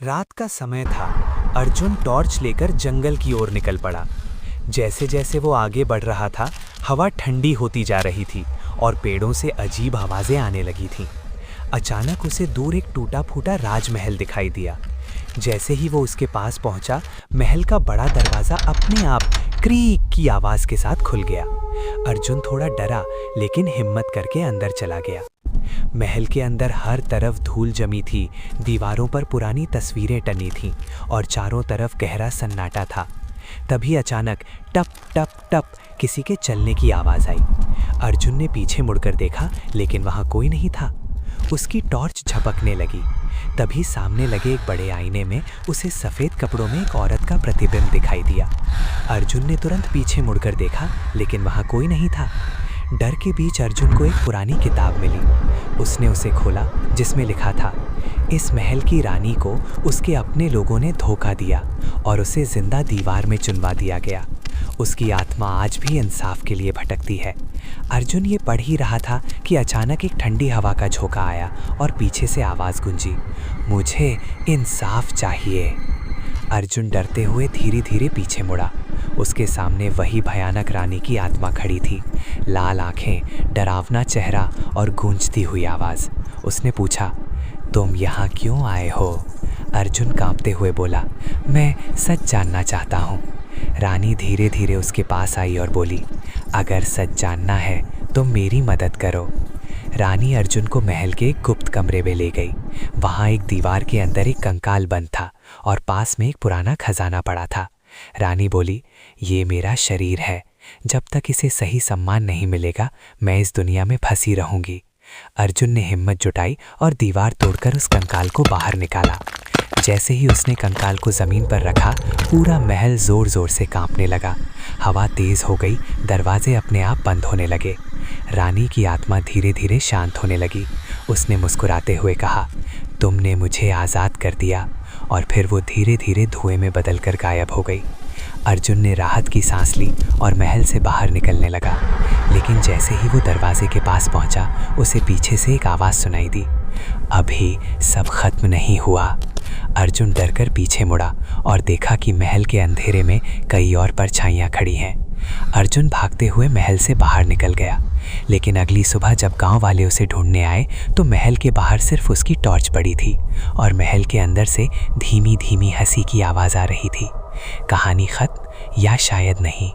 रात का समय था। अर्जुन टॉर्च लेकर जंगल की ओर निकल पड़ा। जैसे जैसे वो आगे बढ़ रहा था, हवा ठंडी होती जा रही थी और पेड़ों से अजीब आवाजें आने लगी थीं। अचानक उसे दूर एक टूटा फूटा राजमहल दिखाई दिया। जैसे ही वो उसके पास पहुंचा, महल का बड़ा दरवाजा अपने आप क्रीक की आवाज के साथ खुल गया। अर्जुन थोड़ा डरा, लेकिन हिम्मत करके अंदर चला गया। महल के अंदर हर तरफ धूल जमी थी, दीवारों पर पुरानी तस्वीरें टनी थीं और चारों तरफ गहरा सन्नाटा था। तभी अचानक टप टप टप किसी के चलने की आवाज़ आई। अर्जुन ने पीछे मुड़कर देखा, लेकिन वहाँ कोई नहीं था। उसकी टॉर्च झपकने लगी। तभी सामने लगे एक बड़े आईने में उसे सफ़ेद कपड़ों में एक औरत का प्रतिबिंब दिखाई दिया। अर्जुन ने तुरंत पीछे मुड़कर देखा, लेकिन वहाँ कोई नहीं था। डर के बीच अर्जुन को एक पुरानी किताब मिली। उसने उसे खोला, जिसमें लिखा था, इस महल की रानी को उसके अपने लोगों ने धोखा दिया और उसे जिंदा दीवार में चुनवा दिया गया। उसकी आत्मा आज भी इंसाफ के लिए भटकती है। अर्जुन ये पढ़ ही रहा था कि अचानक एक ठंडी हवा का झोंका आया और पीछे से आवाज़ गूंजी, मुझे इंसाफ चाहिए। अर्जुन डरते हुए धीरे धीरे पीछे मुड़ा। उसके सामने वही भयानक रानी की आत्मा खड़ी थी। लाल आंखें, डरावना चेहरा और गूंजती हुई आवाज़। उसने पूछा, तुम यहाँ क्यों आए हो? अर्जुन कांपते हुए बोला, मैं सच जानना चाहता हूँ। रानी धीरे धीरे उसके पास आई और बोली, अगर सच जानना है तो मेरी मदद करो। रानी अर्जुन को महल के एक गुप्त कमरे में ले गई। वहाँ एक दीवार के अंदर एक कंकाल बंद था और पास में एक पुराना खजाना पड़ा था। रानी बोली, ये मेरा शरीर है। जब तक इसे सही सम्मान नहीं मिलेगा, मैं इस दुनिया में फंसी रहूंगी। अर्जुन ने हिम्मत जुटाई और दीवार तोड़कर उस कंकाल को बाहर निकाला। जैसे ही उसने कंकाल को ज़मीन पर रखा, पूरा महल ज़ोर ज़ोर से कांपने लगा। हवा तेज़ हो गई, दरवाजे अपने आप बंद होने लगे। रानी की आत्मा धीरे धीरे शांत होने लगी। उसने मुस्कुराते हुए कहा, तुमने मुझे आज़ाद कर दिया। और फिर वो धीरे धीरे धुएं में बदलकर गायब हो गई। अर्जुन ने राहत की सांस ली और महल से बाहर निकलने लगा। लेकिन जैसे ही वो दरवाजे के पास पहुंचा, उसे पीछे से एक आवाज़ सुनाई दी, अभी सब खत्म नहीं हुआ। अर्जुन डरकर पीछे मुड़ा और देखा कि महल के अंधेरे में कई और परछाइयाँ खड़ी हैं। अर्जुन भागते हुए महल से बाहर निकल गया। लेकिन अगली सुबह जब गांव वाले उसे ढूंढने आए, तो महल के बाहर सिर्फ उसकी टॉर्च पड़ी थी और महल के अंदर से धीमी धीमी हंसी की आवाज़ आ रही थी। कहानी खत्म, या शायद नहीं।